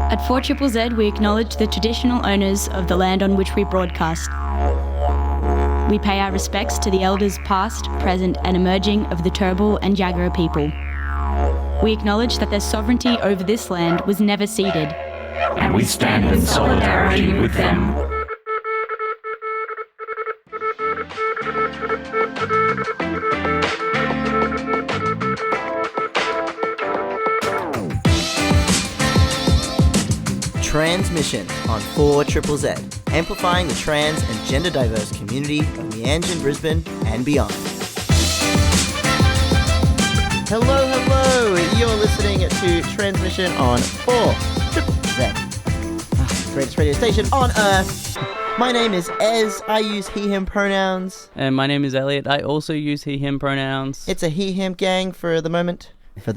At 4ZZZ, we acknowledge the traditional owners of the land on which we broadcast. We pay our respects to the elders past, present and emerging of the Turrbal and Jagera people. We acknowledge that their sovereignty over this land was never ceded. And we stand in solidarity with them. Tranzmission on 4ZZZ, amplifying the trans and gender diverse community of Meanjin, Brisbane and beyond. Hello, you're listening to Tranzmission on 4ZZZ, greatest radio station on earth. My name is Ez, I use he, him pronouns. And my name is Elliott, I also use he, him pronouns. It's a he, him gang for the moment. This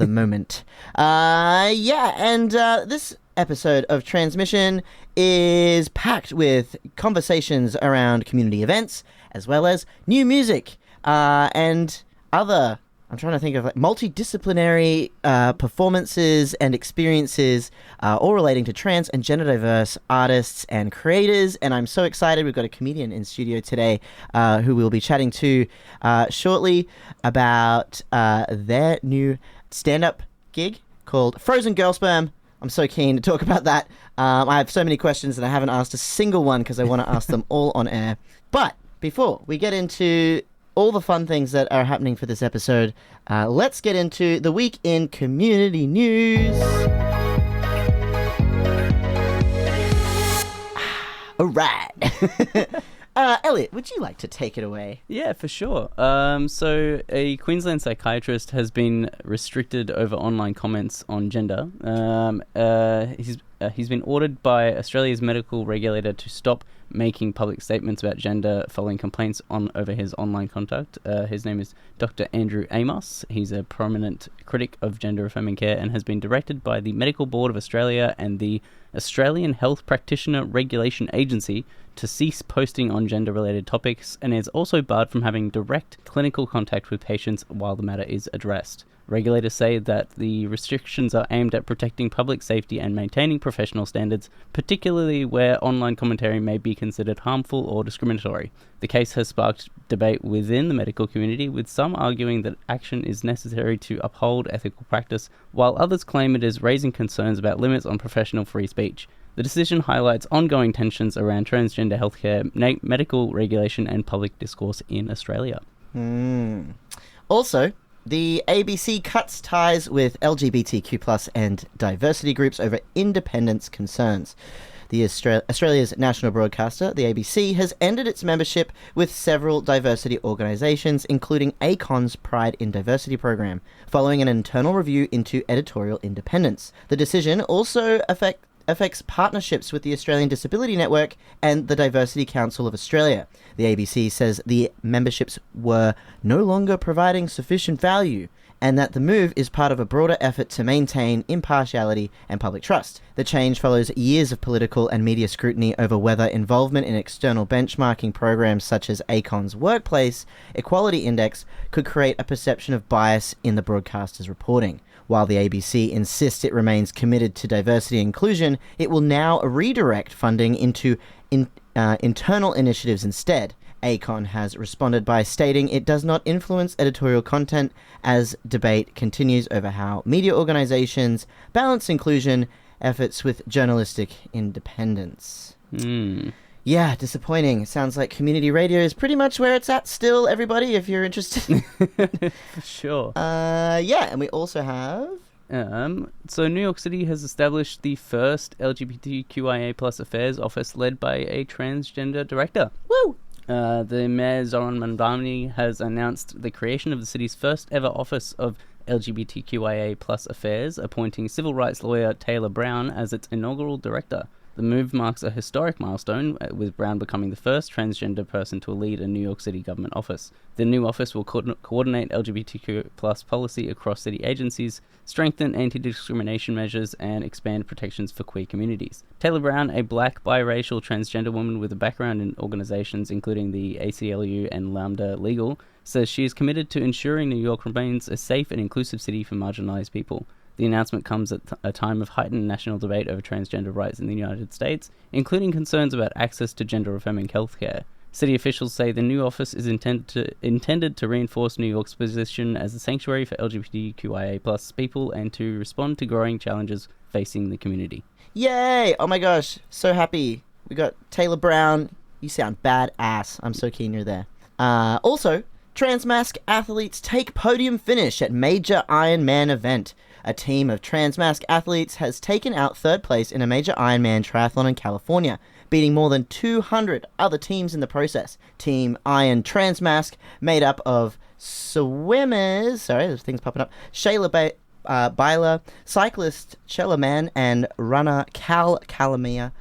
episode of Tranzmission is packed with conversations around community events, as well as new music and other, I'm trying to think of multidisciplinary performances and experiences, all relating to trans and gender diverse artists and creators. And I'm so excited. We've got a comedian in studio today who we'll be chatting to shortly about their new stand-up gig called Frozen Girl Sperm. I'm so keen to talk about that. I have so many questions and I haven't asked a single one because I want to ask them all on air. But before we get into all the fun things that are happening for this episode, let's get into the week in community news. All right. Elliott, would you like to take it away? Yeah, for sure. So a Queensland psychiatrist has been restricted over online comments on gender. He's been ordered by Australia's medical regulator to stop making public statements about gender following complaints over his online contact. His name is Dr. Andrew Amos. He's a prominent critic of gender affirming care and has been directed by the Medical Board of Australia and the Australian Health Practitioner Regulation Agency to cease posting on gender-related topics, and is also barred from having direct clinical contact with patients while the matter is addressed. Regulators say that the restrictions are aimed at protecting public safety and maintaining professional standards, particularly where online commentary may be considered harmful or discriminatory. The case has sparked debate within the medical community, with some arguing that action is necessary to uphold ethical practice, while others claim it is raising concerns about limits on professional free speech. The decision highlights ongoing tensions around transgender healthcare, medical regulation and public discourse in Australia. Also, the ABC cuts ties with LGBTQ+ and diversity groups over independence concerns. The Australia's national broadcaster, the ABC, has ended its membership with several diversity organisations, including ACON's Pride in Diversity program, following an internal review into editorial independence. The decision also affects partnerships with the Australian Disability Network and the Diversity Council of Australia. The ABC says the memberships were no longer providing sufficient value, and that the move is part of a broader effort to maintain impartiality and public trust. The change follows years of political and media scrutiny over whether involvement in external benchmarking programs such as ACON's Workplace Equality Index could create a perception of bias in the broadcaster's reporting. While the ABC insists it remains committed to diversity and inclusion, it will now redirect funding into internal initiatives instead. ACON has responded by stating it does not influence editorial content as debate continues over how media organisations balance inclusion efforts with journalistic independence. Yeah, disappointing. Sounds like community radio is pretty much where it's at still, everybody, if you're interested. For sure. And we also have... So New York City has established the first LGBTQIA+ affairs office led by a transgender director. Woo! The mayor, Zoran Mandani, has announced the creation of the city's first ever office of LGBTQIA+ affairs, appointing civil rights lawyer Taylor Brown as its inaugural director. The move marks a historic milestone, with Brown becoming the first transgender person to lead a New York City government office. The new office will coordinate LGBTQ+ policy across city agencies, strengthen anti-discrimination measures, and expand protections for queer communities. Taylor Brown, a black, biracial, transgender woman with a background in organizations including the ACLU and Lambda Legal, says she is committed to ensuring New York remains a safe and inclusive city for marginalized people. The announcement comes at a time of heightened national debate over transgender rights in the United States, including concerns about access to gender-affirming healthcare. City officials say the new office is intended to reinforce New York's position as a sanctuary for LGBTQIA+ people and to respond to growing challenges facing the community. Yay! Oh my gosh, so happy. We got Taylor Brown. You sound badass. I'm so keen you're there. Also, Transmasc athletes take podium finish at major Ironman event. A team of Transmasc athletes has taken out third place in a major Ironman triathlon in California, beating more than 200 other teams in the process. Team Iron Transmasc, made up of swimmers, there's things popping up, Shayla Byler, cyclist Chellaman, and runner Cal Calamia,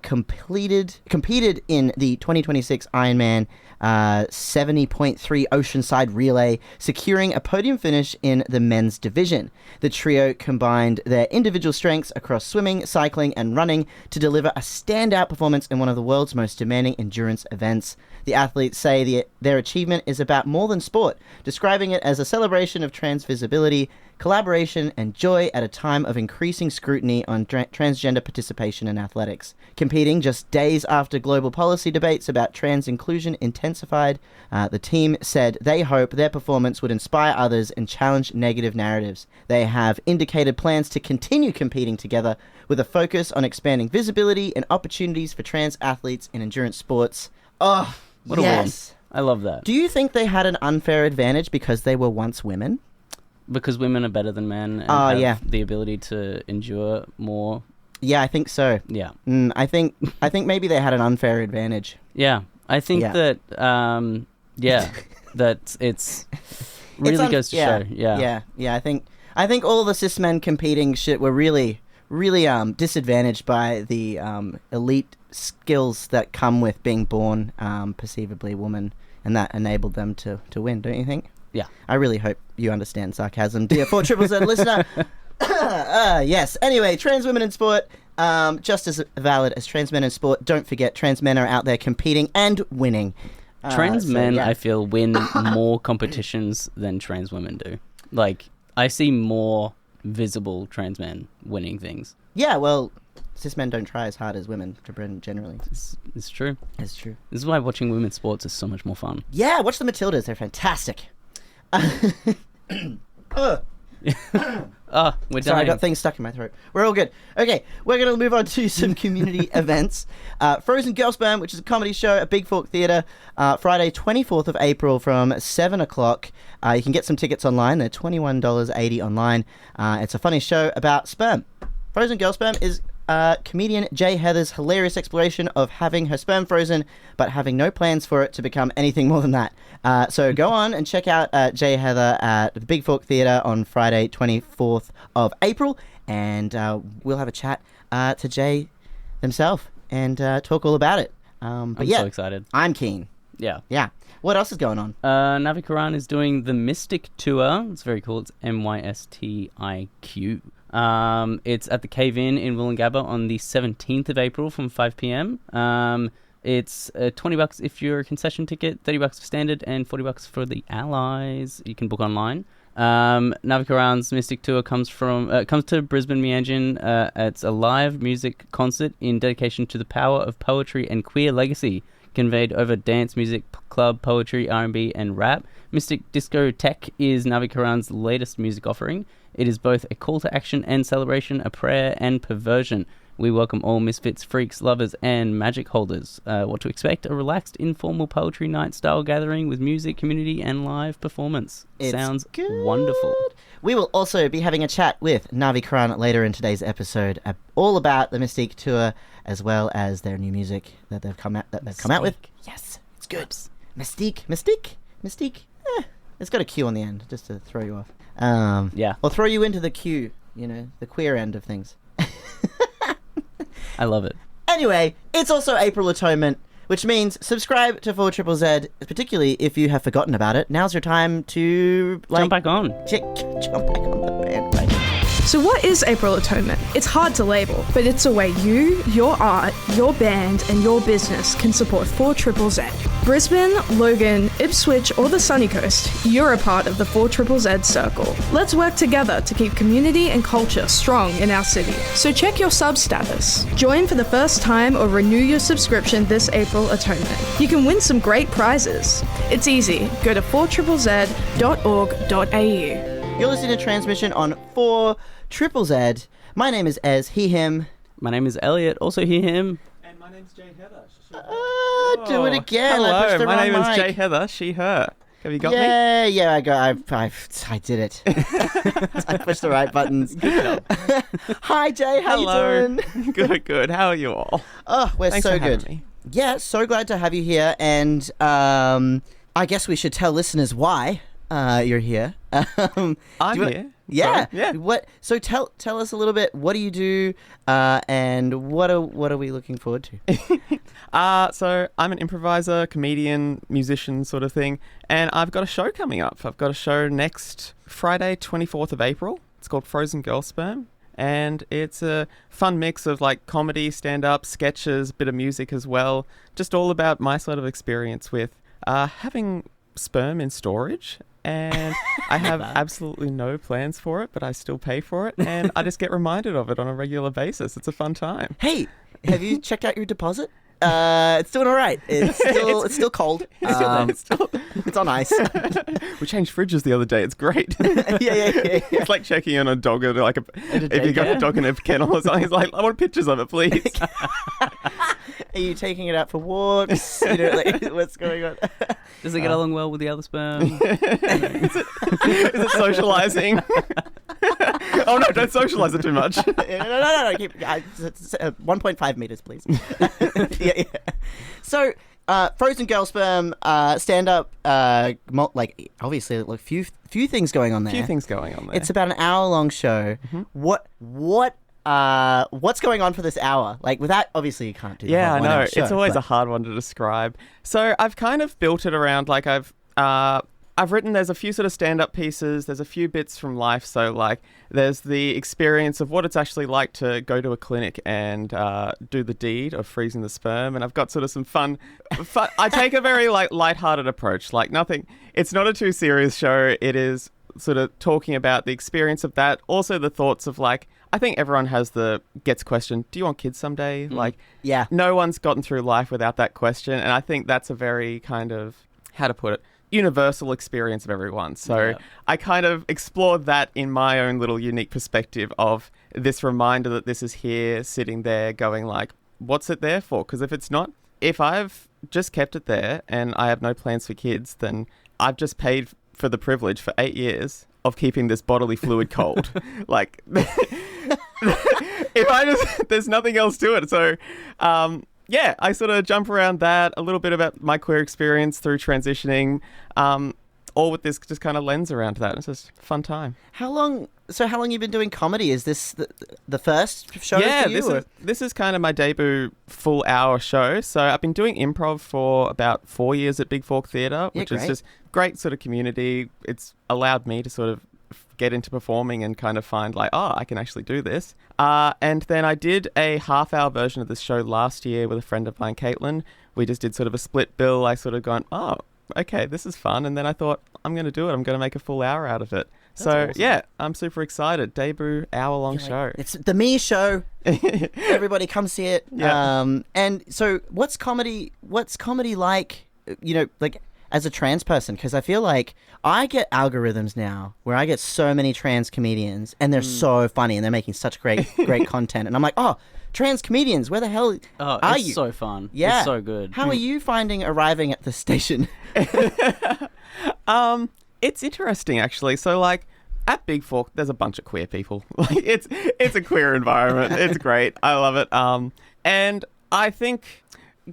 competed in the 2026 Ironman 70.3 Oceanside Relay, securing a podium finish in the men's division. The trio combined their individual strengths across swimming, cycling, and running to deliver a standout performance in one of the world's most demanding endurance events. The athletes say their achievement is about more than sport, describing it as a celebration of trans visibility, collaboration, and joy at a time of increasing scrutiny on transgender participation in athletics. Competing just days after global policy debates about trans inclusion intensified, the team said they hope their performance would inspire others and challenge negative narratives. They have indicated plans to continue competing together with a focus on expanding visibility and opportunities for trans athletes in endurance sports. Oh, what a win. I love that. Do you think they had an unfair advantage because they were once women? Because women are better than men and have the ability to endure more. Yeah, I think so. Yeah. I think maybe they had an unfair advantage. Yeah. I think that that it's really goes to show. Yeah. I think all the cis men competing shit were really disadvantaged by the elite skills that come with being born perceivably woman, and that enabled them to win, don't you think? Yeah. I really hope you understand sarcasm, dear 4ZZZ listener. Yes. Anyway, trans women in sport, just as valid as trans men in sport. Don't forget, trans men are out there competing and winning. Trans men, I feel, win more competitions than trans women do. Like, I see more visible trans men winning things. Yeah, well, cis men don't try as hard as women generally. It's true. It's true. This is why watching women's sports is so much more fun. Yeah, watch the Matildas. They're fantastic. We're Sorry, dying. I got things stuck in my throat. We're all good. Okay, we're going to move on to some community events. Frozen Girl Sperm, which is a comedy show at Big Fork Theatre, Friday 24th of April from 7 o'clock. You can get some tickets online. They're $21.80 online. It's a funny show about sperm. Frozen Girl Sperm is comedian Jay Heather's hilarious exploration of having her sperm frozen, but having no plans for it to become anything more than that. So go on and check out Jay Heather at the Big Fork Theatre on Friday, 24th of April, and we'll have a chat to Jay himself and talk all about it. I'm so excited. I'm keen. Yeah. Yeah. What else is going on? Naavikaran is doing the MYSTIQ tour. It's very cool. It's MYSTIQ. It's at the Cave Inn in Wollongabba on the 17th of April from 5 p.m. It's $20 if you're a concession ticket, $30 for standard, and $40 for the allies. You can book online. Naavikaran's MYSTIQ tour comes to Brisbane Meanjin. It's a live music concert in dedication to the power of poetry and queer legacy, conveyed over dance, music, club, poetry, R&B, and rap. MYSTIQ Disco Tech is Naavikaran's latest music offering. It is both a call to action and celebration, a prayer and perversion. We welcome all misfits, freaks, lovers, and magic holders. What to expect? A relaxed, informal poetry night style gathering with music, community, and live performance. Sounds wonderful. We will also be having a chat with Naavikaran later in today's episode, all about the MYSTIQ tour, as well as their new music that they've come out with. Yes, it's good. MYSTIQ. It's got a Q on the end, just to throw you off. Yeah. Or throw you into the queue, the queer end of things. I love it. Anyway, it's also April Atonement, which means subscribe to 4ZZZ, particularly if you have forgotten about it. Now's your time to jump back on. Jump back on the bandwagon. So what is April Atonement? It's hard to label, but it's a way you, your art, your band, and your business can support 4ZZZ. Brisbane, Logan, Ipswich, or the Sunny Coast, you're a part of the 4ZZZ circle. Let's work together to keep community and culture strong in our city. So check your sub status. Join for the first time or renew your subscription this April Atonement. You can win some great prizes. It's easy. Go to 4ZZZ.org.au. You're listening to Transmission on 4ZZZ. My name is Ez, he, him. My name is Elliott, also he, him. And my name's Jay Heather. Do it again. Hello, I pushed the my wrong name is mic. Jay Heather, she, her. Have you got me? Yeah, I did it. I pushed the right buttons. Good job. Hi, Jay. How Hello. you doing? Good. How are you all? Oh, we're Thanks so for having good. me. Yeah, so glad to have you here. And I guess we should tell listeners why you're here. I'm do you here. Yeah. Sorry. Yeah. What? So tell us a little bit. What do you do? And what are we looking forward to? So I'm an improviser, comedian, musician sort of thing, and I've got a show coming up. I've got a show next Friday, 24th of April. It's called Frozen Girl Sperm, and it's a fun mix of like comedy, stand-up, sketches, bit of music as well. Just all about my sort of experience with having sperm in storage. And I have absolutely no plans for it, but I still pay for it, and I just get reminded of it on a regular basis. It's a fun time. Hey, have you checked out your deposit? It's doing all right. It's still cold. It's on ice. We changed fridges the other day. It's great. yeah. It's like checking in on a dog at like if you got a dog in a kennel or something. It's like, I want pictures of it, please. Are you taking it out for walks? Like, what's going on? Does it get along well with the other sperm? Is it socializing? Oh no! Don't socialize it too much. No. Keep 1.5 meters, please. yeah. So, Frozen Girl Sperm, stand up. Like obviously, look, few things going on there. Few things going on there. It's about an hour-long show. Mm-hmm. What's going on for this hour? Like, without obviously you can't do. Yeah, I know. Show, It's always but... a hard one to describe. So I've kind of built it around like I've written, there's a few sort of stand-up pieces, there's a few bits from life, so like there's the experience of what it's actually like to go to a clinic and do the deed of freezing the sperm, and I've got sort of some fun I take a very like lighthearted approach, like nothing, it's not a too serious show, it is sort of talking about the experience of that, also the thoughts of like, I think everyone gets question, do you want kids someday? Like, yeah, no one's gotten through life without that question, and I think that's a very kind of, how to put it, universal experience of everyone. So yeah. I kind of explored that in my own little unique perspective of this reminder that this is here, sitting there, going like, what's it there for? Because if I've just kept it there and I have no plans for kids, then I've just paid for the privilege for 8 years of keeping this bodily fluid cold. Like, there's nothing else to it. So, yeah, I sort of jump around that, a little bit about my queer experience through transitioning, all with this just kind of lens around that. It's just a fun time. How long you been doing comedy? Is this the first show Yeah, for you? this is kind of my debut full hour show. So I've been doing improv for about 4 years at Big Fork Theatre, which is just great sort of community. It's allowed me to sort of get into performing and kind of find like, oh, I can actually do this. And then I did a half-hour version of this show last year with a friend of mine, Caitlin. We just did sort of a split bill. I sort of gone, oh, okay, this is fun. And then I thought, I'm going to do it. I'm going to make a full hour out of it. That's awesome. Yeah, I'm super excited. Debut hour-long show. It's the Me Show. Everybody come see it. Yeah. And so what's comedy like, like as a trans person? Because I feel like I get algorithms now where I get so many trans comedians and they're so funny and they're making such great content. And I'm like, oh, trans comedians, where the hell are you? It's so fun. Yeah. It's so good. How are you finding arriving at the station? It's interesting, actually. So, like, at Big Fork, there's a bunch of queer people. Like, it's a queer environment. It's great. I love it. And I think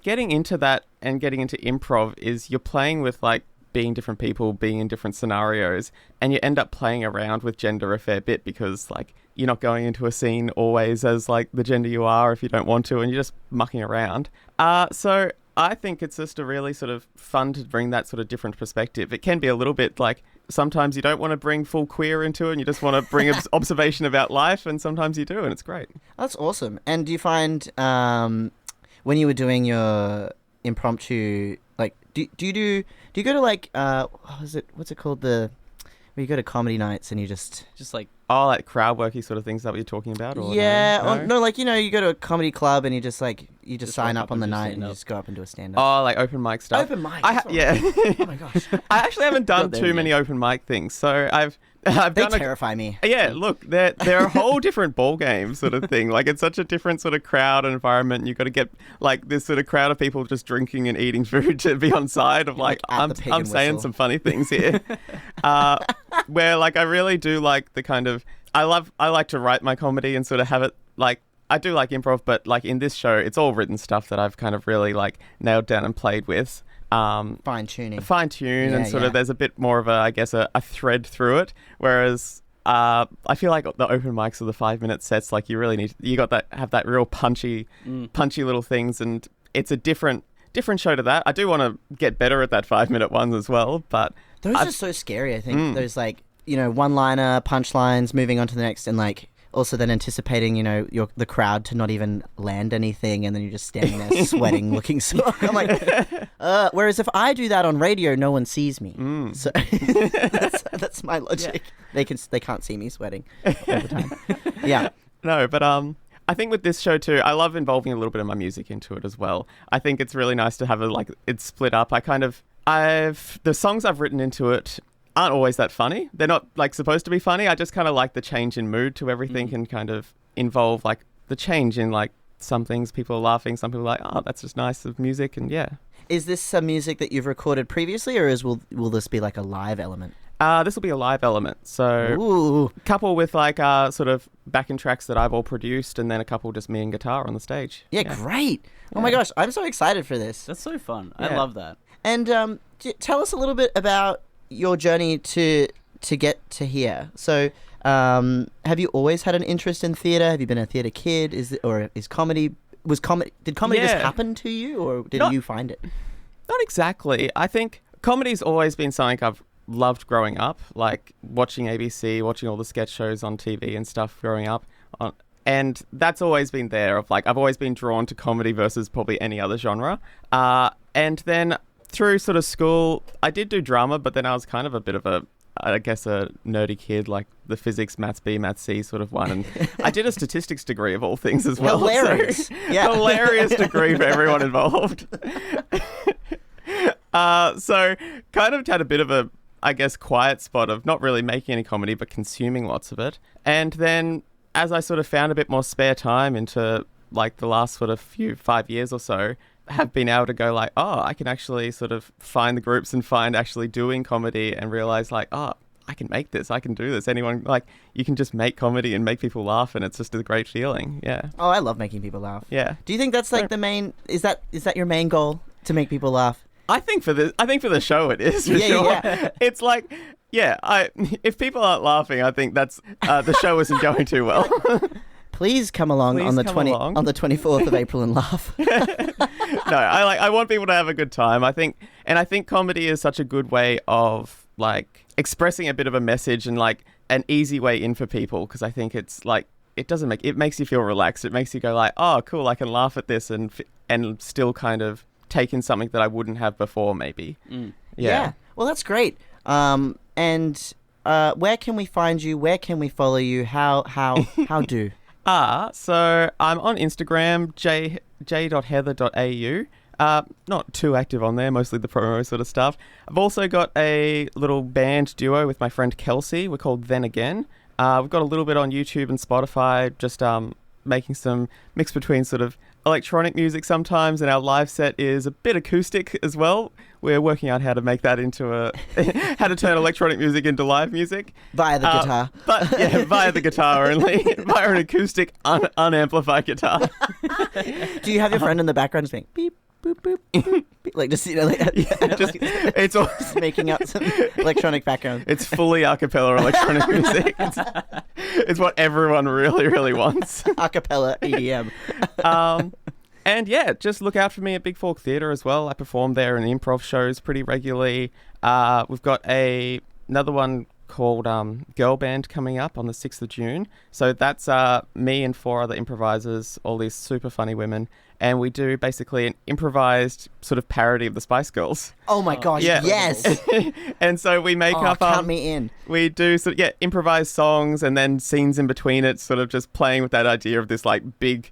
getting into that and getting into improv is you're playing with, like, being different people, being in different scenarios, and you end up playing around with gender a fair bit because, like, you're not going into a scene always as, like, the gender you are if you don't want to, and you're just mucking around. So I think it's just a really sort of fun to bring that sort of different perspective. It can be a little bit like sometimes you don't want to bring full queer into it and you just want to bring observation about life, and sometimes you do, and it's great. That's awesome. And do you find when you were doing your impromptu, like, Do you go to like what's it called, where you go to comedy nights and you just like Oh, like crowd worky sort of things, is that what you're talking about? Or no, like, you know, you go to a comedy club and you just sign rock up on the and do night and you stand-up. just go up and do a stand-up. Oh, like open mic stuff. Open mic. Yeah. Oh my gosh. I actually haven't done Got there too yet. many open mic things, so I've They done terrify me. Yeah, look, they're a whole different ball game sort of thing. Like, it's such a different sort of crowd and environment. You've got to get like this sort of crowd of people just drinking and eating food to be on side of like Like, at the Pig I'm and saying Whistle. some funny things here. Where like I really do like the kind of I like to write my comedy and sort of have it like I do like improv, but like in this show, it's all written stuff that I've kind of really like nailed down and played with. Fine tuning. Fine tune and Yeah, sort yeah. of there's a bit more of a thread through it, whereas I feel like the open mics or the 5-minute sets, like you got that have that real punchy little things, and it's a different show to that. I do want to get better at that 5-minute ones as well, but Those are so scary, I think. Those, like, you know, one-liner, punchlines, moving on to the next, and, like, also then anticipating, you know, the crowd to not even land anything, and then you're just standing there sweating, looking so... I'm like... whereas if I do that on radio, no one sees me. So that's my logic. Yeah. They can't see me sweating all the time. Yeah. No, but I think with this show too, I love involving a little bit of my music into it as well. I think it's really nice to have it's split up. The songs I've written into it aren't always that funny. They're not like supposed to be funny. I just kind of like the change in mood to everything and kind of involve like the change in like some things. People are laughing, some people are like, oh, that's just nice of music, and yeah. Is this some music that you've recorded previously, or will this be like a live element? This will be a live element. So Ooh. a couple with like sort of backing tracks that I've all produced, and then a couple just me and guitar on the stage. Yeah, great. Oh my gosh, I'm so excited for this. That's so fun. Yeah. I love that. And tell us a little bit about your journey to get to here. So, have you always had an interest in theatre? Have you been a theatre kid? Did comedy just happen to you, or did you find it? Not exactly. I think comedy's always been something I've loved growing up, like watching ABC, watching all the sketch shows on TV and stuff growing up. And that's always been there. Of like, I've always been drawn to comedy versus probably any other genre. And then through sort of school, I did do drama, but then I was kind of a bit of a nerdy kid, like the physics, maths B, maths C sort of one. And I did a statistics degree of all things as well. Hilarious. So, Yeah. hilarious degree for everyone involved. So kind of had a bit of a, I guess, quiet spot of not really making any comedy, but consuming lots of it. And then as I sort of found a bit more spare time into like the last sort of 5 years or so, have been able to go like, oh, I can actually sort of find the groups and find actually doing comedy and realize like, oh, I can make this, I can do this. Anyone, like, you can just make comedy and make people laugh, and it's just a great feeling. Yeah. Oh, I love making people laugh. Yeah. Do you think that's like the main? Is that your main goal, to make people laugh? I think for the show it is for sure. Yeah. It's like, yeah, if people aren't laughing, I think that's the show isn't going too well. Please come along Please on the come 24th of April and laugh. No, I want people to have a good time. I think comedy is such a good way of like expressing a bit of a message and like an easy way in for people, because I think it's like it makes you feel relaxed. It makes you go like, oh, cool, I can laugh at this and still kind of take in something that I wouldn't have before, maybe. Yeah. Well, that's great. And where can we find you? Where can we follow you? How do? So I'm on Instagram, j.heather.au. Not too active on there, mostly the promo sort of stuff. I've also got a little band duo with my friend Kelsey. We're called Then Again. We've got a little bit on YouTube and Spotify, just making some mix between sort of electronic music sometimes, and our live set is a bit acoustic as well. We're working out how to make that into how to turn electronic music into live music. Via the guitar. But yeah, via the guitar only, via an acoustic unamplified guitar. Do you have your friend in the background just being beep, boop, boop, boop, beep, like just, you know, like, It's all, just making up some electronic background. it's fully a cappella electronic music. It's what everyone really, really wants. A cappella EDM. And yeah, just look out for me at Big Fork Theatre as well. I perform there in improv shows pretty regularly. We've got another one called Girl Band coming up on the 6th of June. So that's me and 4 other improvisers, all these super funny women. And we do basically an improvised sort of parody of the Spice Girls. Oh my gosh, Yeah. yes! And so we make up... count me in. We do improvised songs and then scenes in between it, sort of just playing with that idea of this like big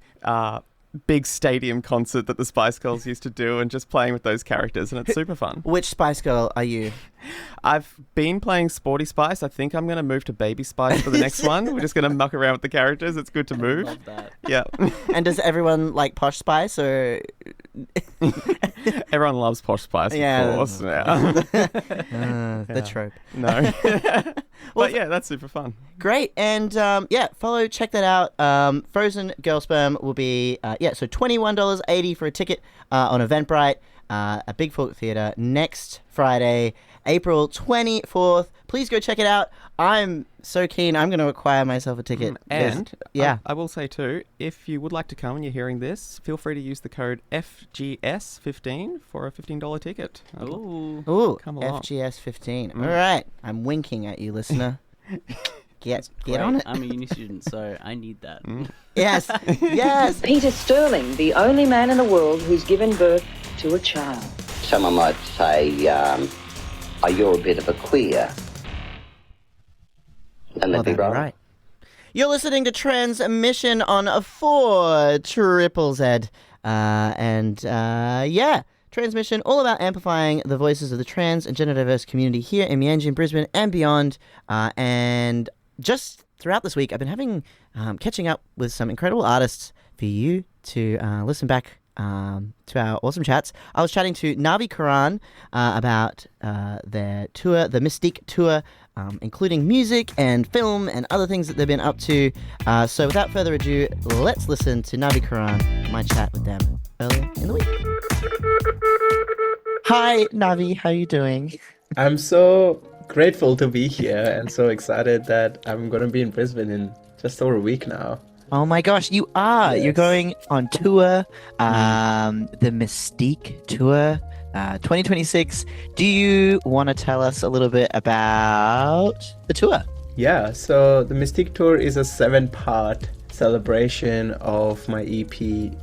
stadium concert that the Spice Girls used to do, and just playing with those characters, and it's super fun. Which Spice Girl are you? I've been playing Sporty Spice. I think I'm going to move to Baby Spice for the next one. We're just going to muck around with the characters. It's good to move. Love that. Yeah. And does everyone like Posh Spice, or...? Everyone loves Posh Spice, of course. Yeah. The trope. No. But yeah, that's super fun. Great. And check that out. Frozen Girl Sperm will be, so $21.80 for a ticket on Eventbrite at Big Fork Theatre next Friday, April 24th. Please go check it out. I'm so keen. I'm going to acquire myself a ticket. And yeah, I will say too, if you would like to come and you're hearing this, feel free to use the code FGS15 for a $15 ticket. Ooh. Come along. FGS15. All right. I'm winking at you, listener. Get on it. I'm a uni student, so I need that. Yes. Yes. Peter Sterling, the only man in the world who's given birth to a child. Someone might say, you're a bit of a queer. And they'd be right. You're listening to Tranzmission on 4ZZZ. Tranzmission, all about amplifying the voices of the trans and gender diverse community here in Mianjin, Brisbane, and beyond. And just throughout this week, I've been having catching up with some incredible artists for you to listen back to our awesome chats. I was chatting to Naavikaran about their tour, the MYSTIQ tour, including music and film and other things that they've been up to. So without further ado, let's listen to Naavikaran, my chat with them earlier in the week. Hi, Navi. How are you doing? I'm so grateful to be here and so excited that I'm going to be in Brisbane in just over a week now. Oh my gosh, you are! Yes. You're going on tour, the MYSTIQ tour, 2026. Do you want to tell us a little bit about the tour? Yeah, so the MYSTIQ tour is a 7-part celebration of my EP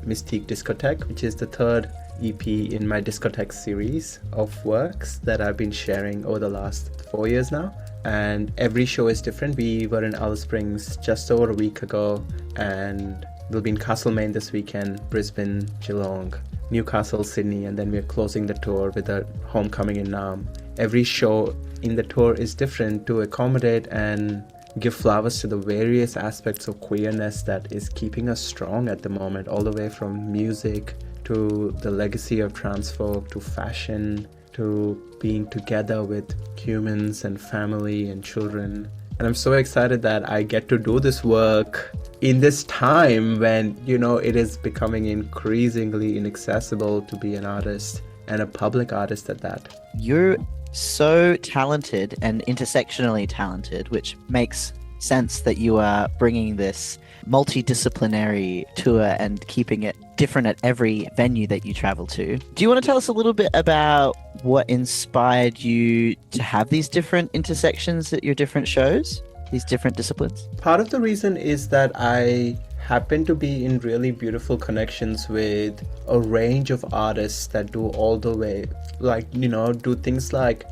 MYSTIQ Discotheque, which is the third EP in my discotheque series of works that I've been sharing over the last 4 years now. And every show is different. We were in Alice Springs just over a week ago, and we'll be in Castlemaine this weekend, Brisbane, Geelong, Newcastle, Sydney, and then we're closing the tour with a homecoming in Naarm. Every show in the tour is different to accommodate and give flowers to the various aspects of queerness that is keeping us strong at the moment, all the way from music to the legacy of trans folk, to fashion, to being together with humans and family and children. And I'm so excited that I get to do this work in this time when, it is becoming increasingly inaccessible to be an artist, and a public artist at that. You're so talented and intersectionally talented, which makes sense that you are bringing this multidisciplinary tour and keeping it different at every venue that you travel to. Do you want to tell us a little bit about what inspired you to have these different intersections at your different shows, these different disciplines? Part of the reason is that I happen to be in really beautiful connections with a range of artists that do all the way, do things like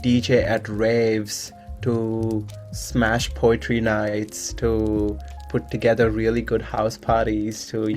DJ at raves, to smash poetry nights, to put together really good house parties, to,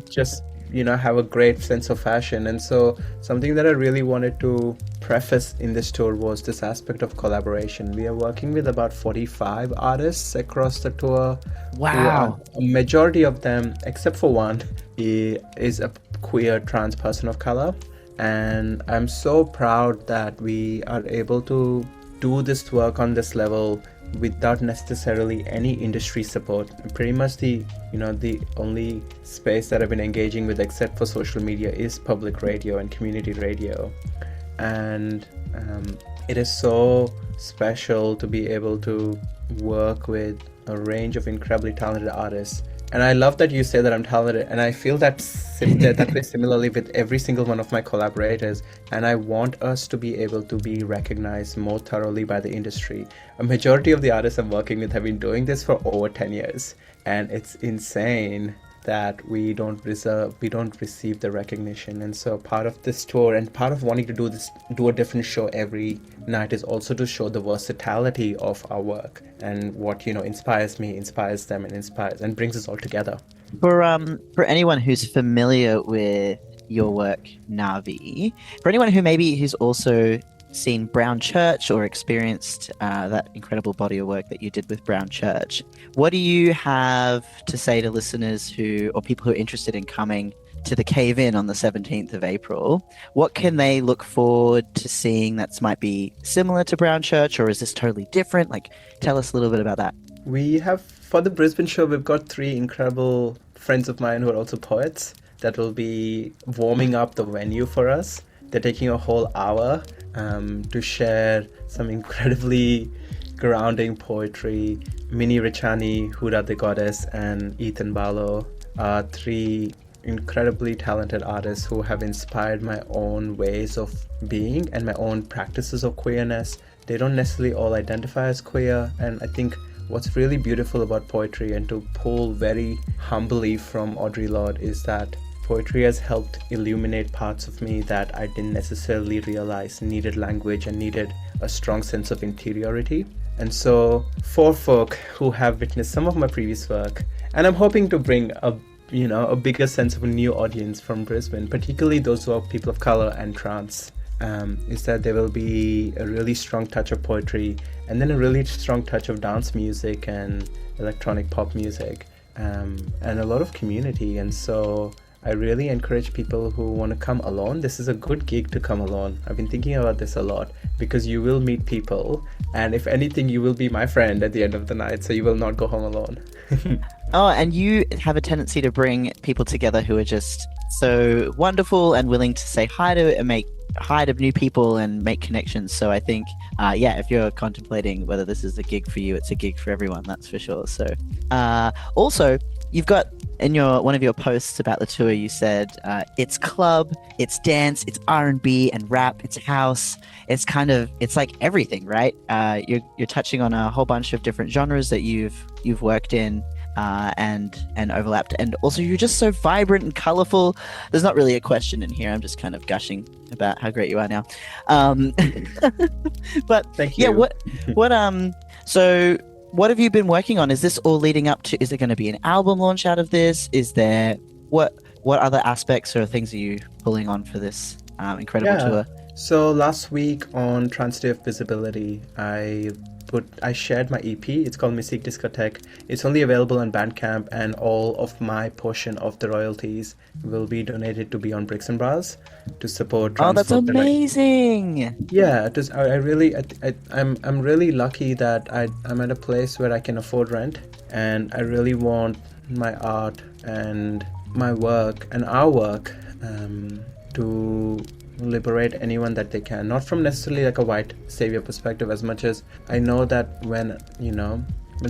just, have a great sense of fashion. And so something that I really wanted to preface in this tour was this aspect of collaboration. We are working with about 45 artists across the tour. Wow. A majority of them, except for one, is a queer trans person of color. And I'm so proud that we are able to do this work on this level without necessarily any industry support. Pretty much the only space that I've been engaging with, except for social media, is public radio and community radio. And it is so special to be able to work with a range of incredibly talented artists And I love that you say that I'm talented, and I feel that that way similarly with every single one of my collaborators. And I want us to be able to be recognized more thoroughly by the industry. A majority of the artists I'm working with have been doing this for over 10 years, and it's insane that we don't receive the recognition. And so part of this tour and part of wanting to do a different show every night is also to show the versatility of our work and what, inspires me, inspires them, and brings us all together. For anyone who's familiar with your work, Navi, for anyone who's also seen Brown Church or experienced that incredible body of work that you did with Brown Church, what do you have to say to listeners or people who are interested in coming to the Cave In on the 17th of April? What can they look forward to seeing that might be similar to Brown Church, or is this totally different? Tell us a little bit about that. We have, for the Brisbane show, we've got 3 incredible friends of mine who are also poets that will be warming up the venue for us. They're taking a whole hour to share some incredibly grounding poetry. Minnie Richani, Huda the Goddess, and Ethan Barlow are 3 incredibly talented artists who have inspired my own ways of being and my own practices of queerness. They don't necessarily all identify as queer, and I think what's really beautiful about poetry, and to pull very humbly from Audre Lorde, is that poetry has helped illuminate parts of me that I didn't necessarily realize needed language and needed a strong sense of interiority. And so for folk who have witnessed some of my previous work, and I'm hoping to bring a bigger sense of a new audience from Brisbane, particularly those who are people of color and trans, is that there will be a really strong touch of poetry, and then a really strong touch of dance music and electronic pop music, and a lot of community. And so I really encourage people who want to come alone. This is a good gig to come alone. I've been thinking about this a lot, because you will meet people, and if anything, you will be my friend at the end of the night, so you will not go home alone. Oh, and you have a tendency to bring people together who are just so wonderful and willing to say hi to and make hi to new people and make connections. So I think, if you're contemplating whether this is a gig for you, it's a gig for everyone, that's for sure. So also, you've got in one of your posts about the tour, you said it's club, it's dance, it's R&B and rap, it's house. It's like everything, right? You're touching on a whole bunch of different genres that you've worked in and overlapped, and also you're just so vibrant and colorful. There's not really a question in here. I'm just kind of gushing about how great you are now. But thank you. Yeah, so what have you been working on? Is this all leading up to, is there going to be an album launch out of this? Is there, what other aspects or things are you pulling on for this incredible tour? So last week on Trans Day of Visibility, I shared my EP. It's called MYSTIQ Discotheque. It's only available on Bandcamp, and all of my portion of the royalties will be donated to Beyond Bricks and Bras to support trans. Oh, that's amazing! Yeah, it is. I'm really lucky that I'm at a place where I can afford rent, and I really want my art and my work and our work to liberate anyone that they can, not from necessarily like a white savior perspective, as much as I know that when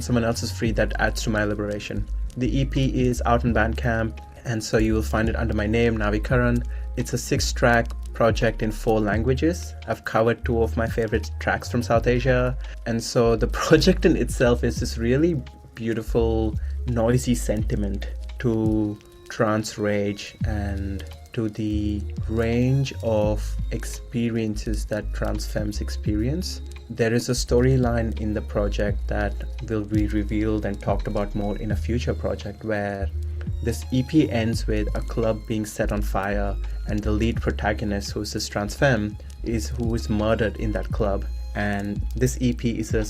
someone else is free, that adds to my liberation. The EP is out on Bandcamp, and so you will find it under my name, Naavikaran. It's a 6-track project in 4 languages. I've covered 2 of my favorite tracks from South Asia, and so the project in itself is this really beautiful, noisy sentiment to trans rage and to the range of experiences that trans femmes experience. There is a storyline in the project that will be revealed and talked about more in a future project, where this EP ends with a club being set on fire, and the lead protagonist, who's this trans femme, who is murdered in that club. And this EP is a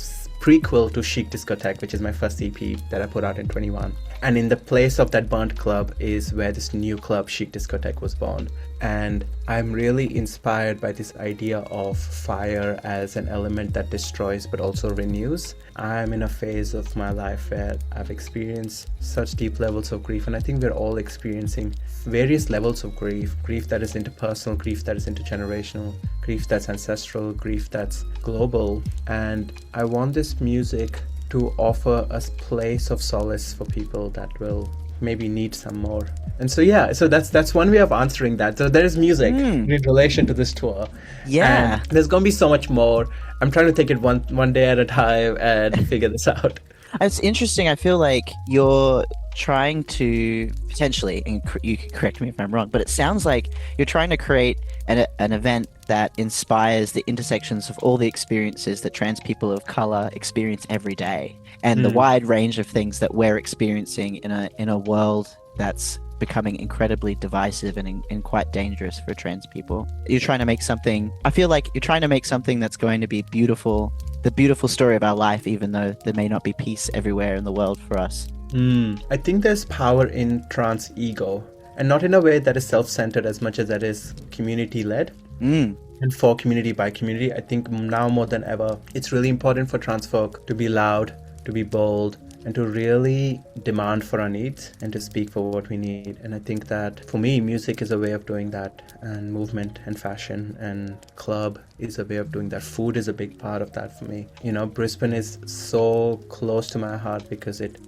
prequel to Chic Discotheque, which is my first EP that I put out in 21. And in the place of that burnt club is where this new club, Chic Discotheque, was born. And I'm really inspired by this idea of fire as an element that destroys but also renews. I'm in a phase of my life where I've experienced such deep levels of grief, and I think we're all experiencing various levels of grief that is interpersonal, grief that is intergenerational, grief that's ancestral, grief that's global. And I want this music to offer a place of solace for people that will maybe need some more. And so so that's one way of answering that. So there is music in relation to this tour. Yeah. And there's gonna be so much more. I'm trying to take it one day at a time and figure this out. It's interesting. I feel like you're trying to potentially, and you can correct me if I'm wrong, but it sounds like you're trying to create an event that inspires the intersections of all the experiences that trans people of color experience every day, and the wide range of things that we're experiencing in a world that's becoming incredibly divisive and quite dangerous for trans people. You're trying to make something, I feel like you're trying to make something that's going to be beautiful, the beautiful story of our life, even though there may not be peace everywhere in the world for us. I think there's power in trans ego, and not in a way that is self-centered as much as that is community-led. And for community by community, I think now more than ever, it's really important for trans folk to be loud, to be bold, and to really demand for our needs and to speak for what we need. And I think that for me, music is a way of doing that, and movement and fashion and club is a way of doing that. Food is a big part of that for me. You know, Brisbane is so close to my heart because it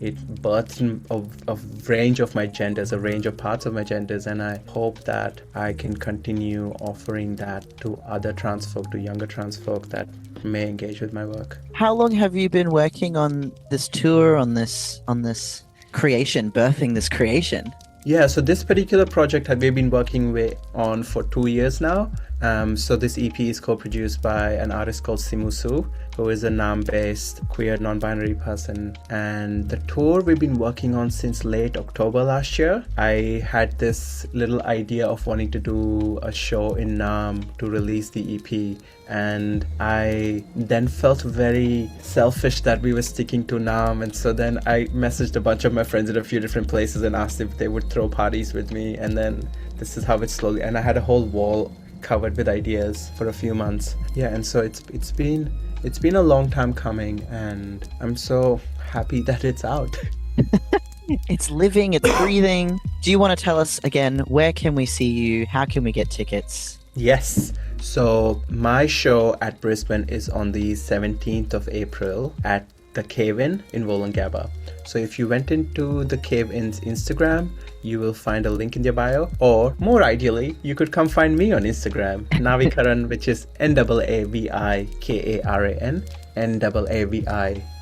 births a range of my genders, a range of parts of my genders, and I hope that I can continue offering that to other trans folk, to younger trans folk that may engage with my work. How long have you been working on this tour, on this creation, birthing this creation? Yeah, so this particular project we've been working on for 2 years now. So this EP is co-produced by an artist called Simusu, who is a Naam-based queer non-binary person. And the tour we've been working on since late October last year. I had this little idea of wanting to do a show in Naam to release the EP. And I then felt very selfish that we were sticking to Naam. And so then I messaged a bunch of my friends in a few different places and asked if they would throw parties with me. And then this is how it slowly, and I had a whole wall covered with ideas for a few months. Yeah, and so it's been a long time coming, and I'm so happy that it's out. It's living, it's breathing. Do you want to tell us again, where can we see you? How can we get tickets? Yes. So my show at Brisbane is on the 17th of April at the Cave-In in Wollongabba. So if you went into the Cave-In's Instagram, you will find a link in their bio, or more ideally, you could come find me on Instagram, Naavikaran, which is Naavikaran,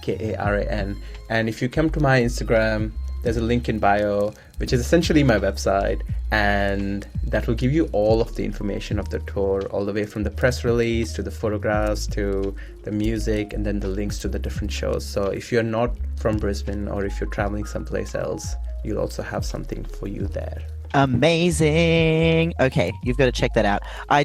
Naavikaran. And if you come to my Instagram, there's a link in bio, which is essentially my website, and that will give you all of the information of the tour, all the way from the press release to the photographs to the music, and then the links to the different shows. So if you're not from Brisbane, or if you're traveling someplace else, you'll also have something for you there. Amazing. Okay, you've got to check that out. I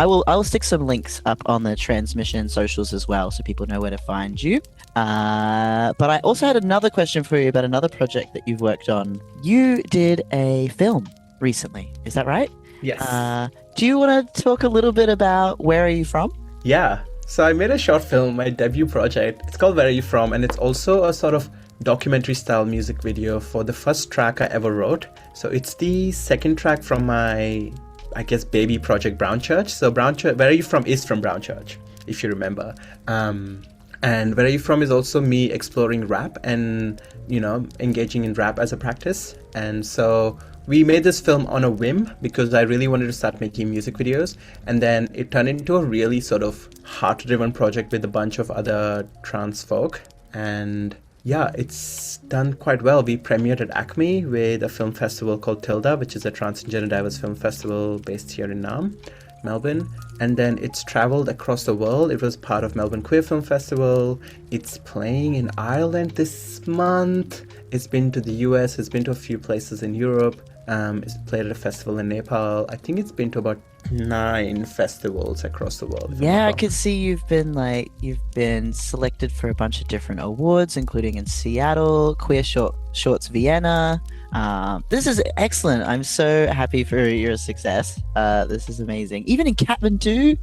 will stick some links up on the Tranzmission socials as well, so people know where to find you. But I also had another question for you about another project that you've worked on. You did a film recently, is that right? Yes. Do you want to talk a little bit about Where Are You From? Yeah. So I made a short film, my debut project. It's called Where Are You From? And it's also a sort of documentary style music video for the first track I ever wrote. So it's the second track from my, I guess, baby project Brown Church. So Brown Church, Where Are You From is from Brown Church, if you remember. And Where Are You From is also me exploring rap and, engaging in rap as a practice. And so we made this film on a whim because I really wanted to start making music videos. And then it turned into a really sort of heart-driven project with a bunch of other trans folk. And yeah, it's done quite well. We premiered at Acme with a film festival called Tilda, which is a trans and gender diverse film festival based here in Naarm, Melbourne. And then it's traveled across the world. It was part of Melbourne Queer Film Festival. It's playing in Ireland this month. It's been to the US. It's been to a few places in Europe. It's played at a festival in Nepal. I think it's been to about 9 festivals across the world. Yeah, I could see you've been selected for a bunch of different awards, including in Seattle, Queer Shorts Vienna. This is excellent. I'm so happy for your success. This is amazing. Even in Kathmandu,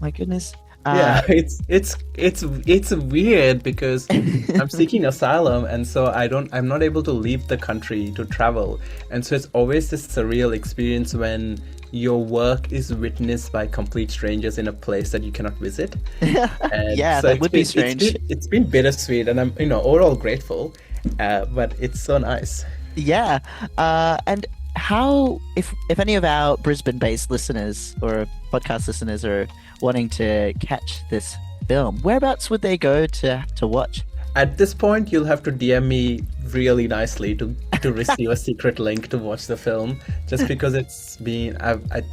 my goodness. Yeah, it's weird because I'm seeking asylum, and so I'm not able to leave the country to travel, and so it's always this surreal experience when your work is witnessed by complete strangers in a place that you cannot visit. And Yeah, so that would be strange. It's been bittersweet, and I'm overall grateful, but it's so nice. Yeah, and how if any of our Brisbane-based listeners or podcast listeners are wanting to catch this film, whereabouts would they go to watch? At this point, you'll have to DM me really nicely to receive a secret link to watch the film, just because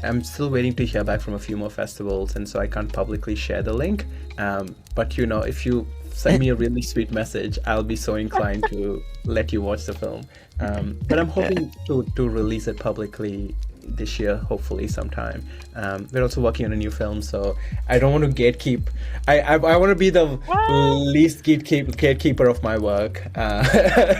I'm still waiting to hear back from a few more festivals, and so I can't publicly share the link. But if you send me a really sweet message, I'll be so inclined to let you watch the film. But I'm hoping to release it publicly this year, hopefully sometime. We're also working on a new film, so I don't want to gatekeep. I want to be the least gatekeeper of my work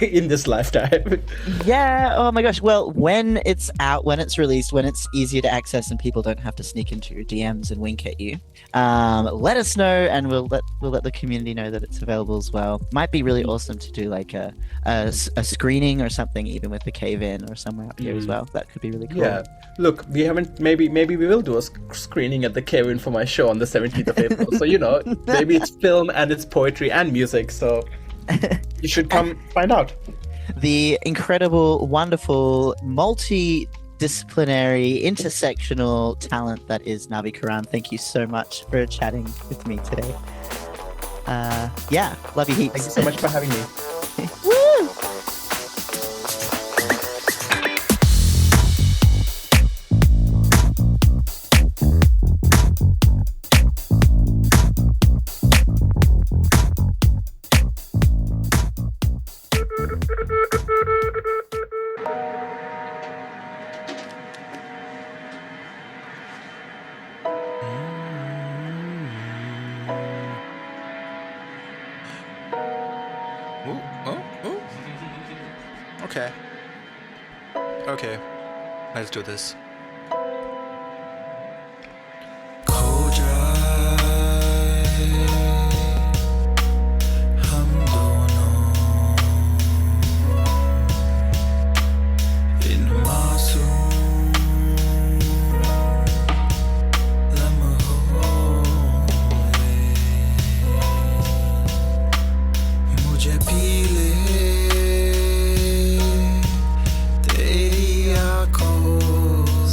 in this lifetime. Yeah, oh my gosh. Well, when it's out, when it's released, when it's easier to access and people don't have to sneak into your DMs and wink at you, let us know, and we'll let the community know that it's available as well. Might be really awesome to do like a screening or something, even with the cave-in or somewhere up here as well. That could be really cool. Yeah. Look, we haven't. Maybe we will do a screening at the Cave-In for my show on the 17th of April. So maybe it's film and it's poetry and music. So you should come find out. The incredible, wonderful, multi-disciplinary, intersectional talent that is Naavikaran. Thank you so much for chatting with me today. Yeah, love you heaps. Thank you so much for having me. Woo! Okay, let's do this. तेरी आँखों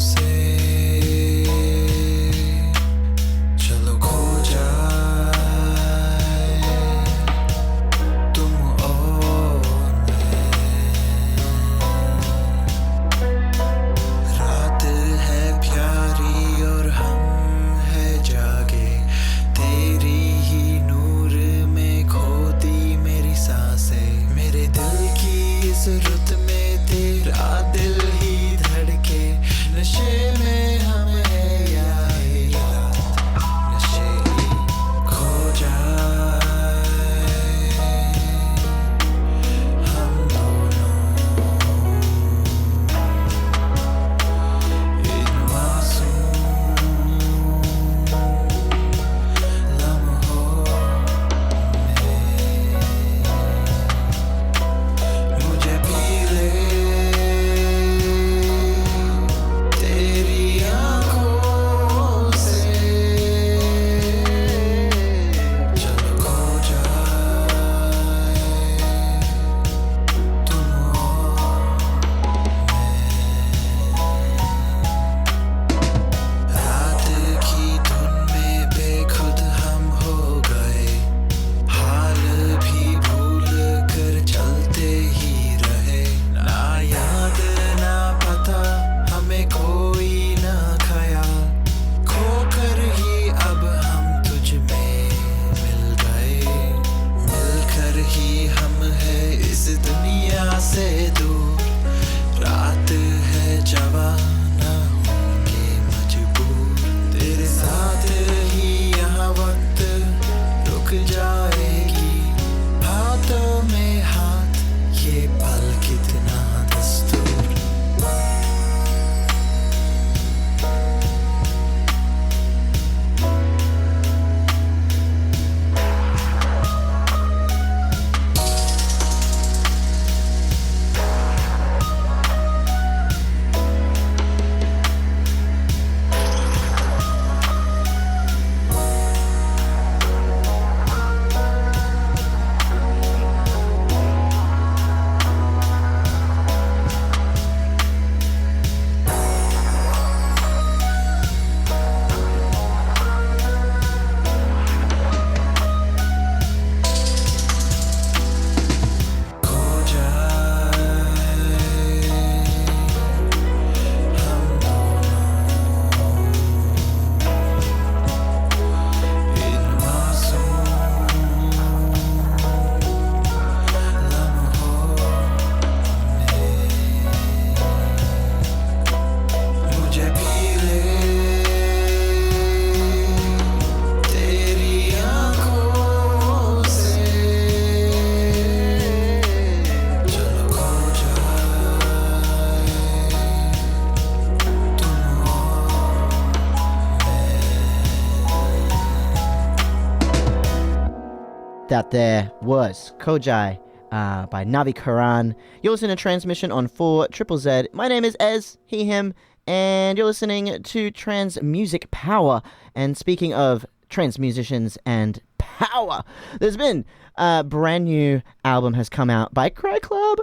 That there was KHO JAYE by Naavikaran. You're listening to Tranzmission on 4ZZZ. My name is Ez, he, him, and you're listening to Trans Music Power. And speaking of trans musicians and power, there's been a brand new album has come out by Cry Club.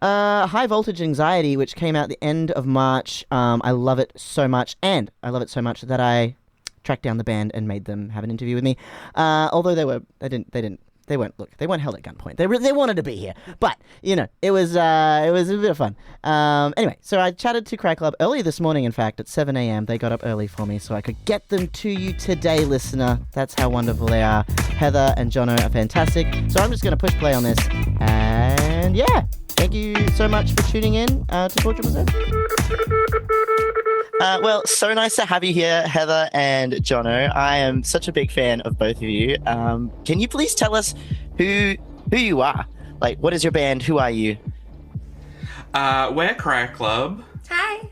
High Voltage Anxiety, which came out the end of March. I love it so much, and I love it so much that I tracked down the band and made them have an interview with me. Although they weren't held at gunpoint. They wanted to be here, but it was a bit of fun. Anyway, so I chatted to Cry Club early this morning. In fact, at 7 a.m. they got up early for me so I could get them to you today, listener. That's how wonderful they are. Heather and Jono are fantastic. So I'm just going to push play on this, and yeah, thank you so much for tuning in to 4ZZZ. Well, so nice to have you here, Heather and Jono. I am such a big fan of both of you. Can you please tell us who you are? Like, what is your band? Who are you? We're Cry Club. Hi.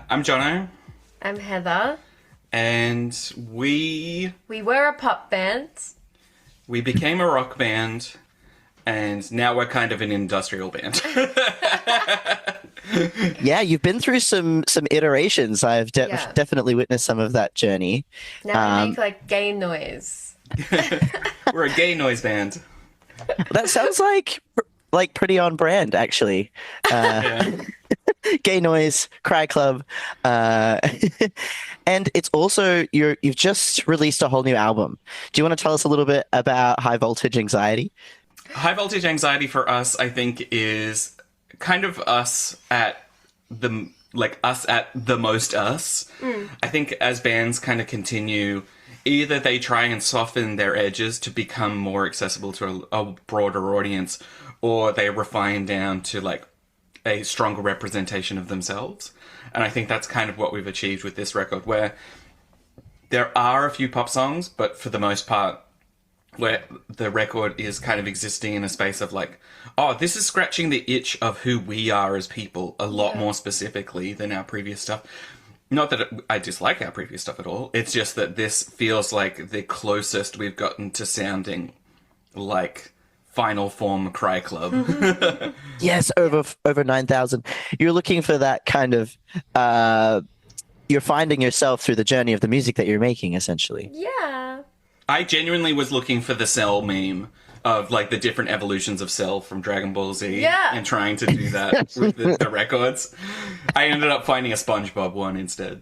I'm Jono. I'm Heather. And we were a pop band. We became a rock band. And now we're kind of an industrial band. Yeah, you've been through some iterations. I've definitely witnessed some of that journey. Now we make like gay noise. We're a gay noise band. That sounds like pretty on brand, actually. Gay noise, Cry Club, and it's also you've just released a whole new album. Do you want to tell us a little bit about High Voltage Anxiety? High Voltage Anxiety for us, I think, is kind of us at the most us. I think as bands kind of continue, either they try and soften their edges to become more accessible to a broader audience, or they refine down to like a stronger representation of themselves. And I think that's kind of what we've achieved with this record, where there are a few pop songs, but for the most part, where the record is kind of existing in a space of like, oh, this is scratching the itch of who we are as people a lot more specifically than our previous stuff. Not that I dislike our previous stuff at all. It's just that this feels like the closest we've gotten to sounding like final form Cry Club. Yes, over 9,000. You're looking for that kind of... you're finding yourself through the journey of the music that you're making, essentially. Yeah. I genuinely was looking for the Cell meme of like the different evolutions of Cell from Dragon Ball Z and trying to do that with the records. I ended up finding a SpongeBob one instead.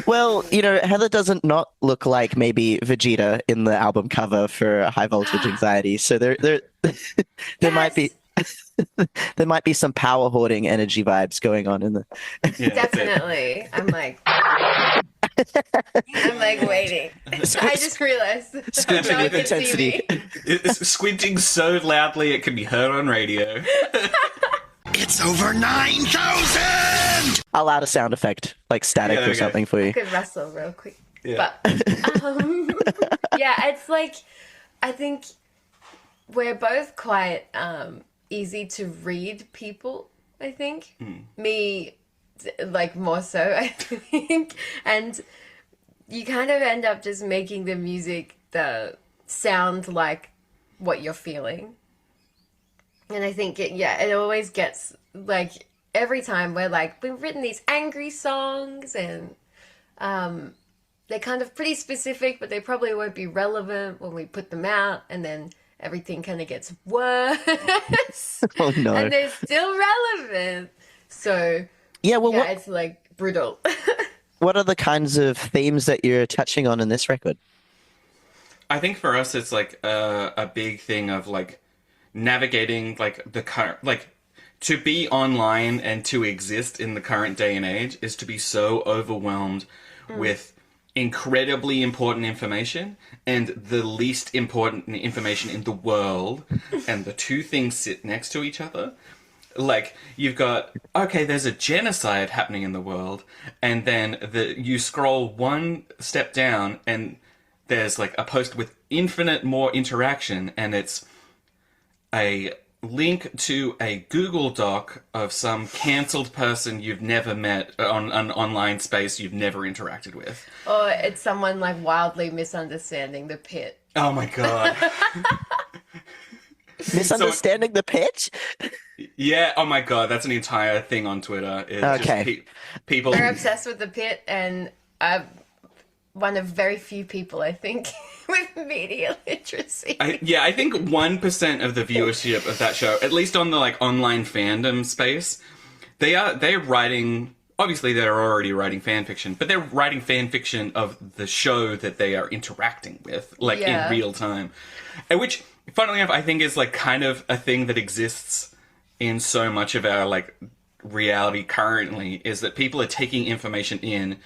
Well, Heather doesn't not look like maybe Vegeta in the album cover for High Voltage Anxiety, so there might be there might be some power hoarding energy vibes going on in the Definitely. I'm like waiting. I just realized. Squinting with intensity. It's squinting so loudly it can be heard on radio. It's over 9,000! I'll add a sound effect, like static or something for you. I could wrestle real quick. Yeah. But, it's like, I think we're both quite easy to read people, I think. Me, like, more so, I think. And you kind of end up just making the music sound like what you're feeling. And I think it always gets, like, every time we're like, we've written these angry songs and they're kind of pretty specific, but they probably won't be relevant when we put them out, and then everything kind of gets worse. Oh, no. And they're still relevant. So, it's like brutal. What are the kinds of themes that you're touching on in this record? I think for us, it's like a big thing of like navigating like the current, like to be online and to exist in the current day and age is to be so overwhelmed with incredibly important information and the least important information in the world, and the two things sit next to each other. Like, you've got, okay, there's a genocide happening in the world, and then you scroll one step down and there's like a post with infinite more interaction, and it's a link to a Google Doc of some cancelled person you've never met on an online space you've never interacted with. Or it's someone like wildly misunderstanding the pit Oh my god. Misunderstanding the pitch? Yeah. Oh my god, that's an entire thing on Twitter. It's Okay. just people. They're obsessed with the pit, and I'm one of very few people, I think, with media literacy. I think 1% of the viewership of that show, at least on the like online fandom space, they're writing. Obviously, they're already writing fan fiction, but they're writing fan fiction of the show that they are interacting with, like in real time, and which, funnily enough, I think is like kind of a thing that exists in so much of our like reality currently, is that people are taking information in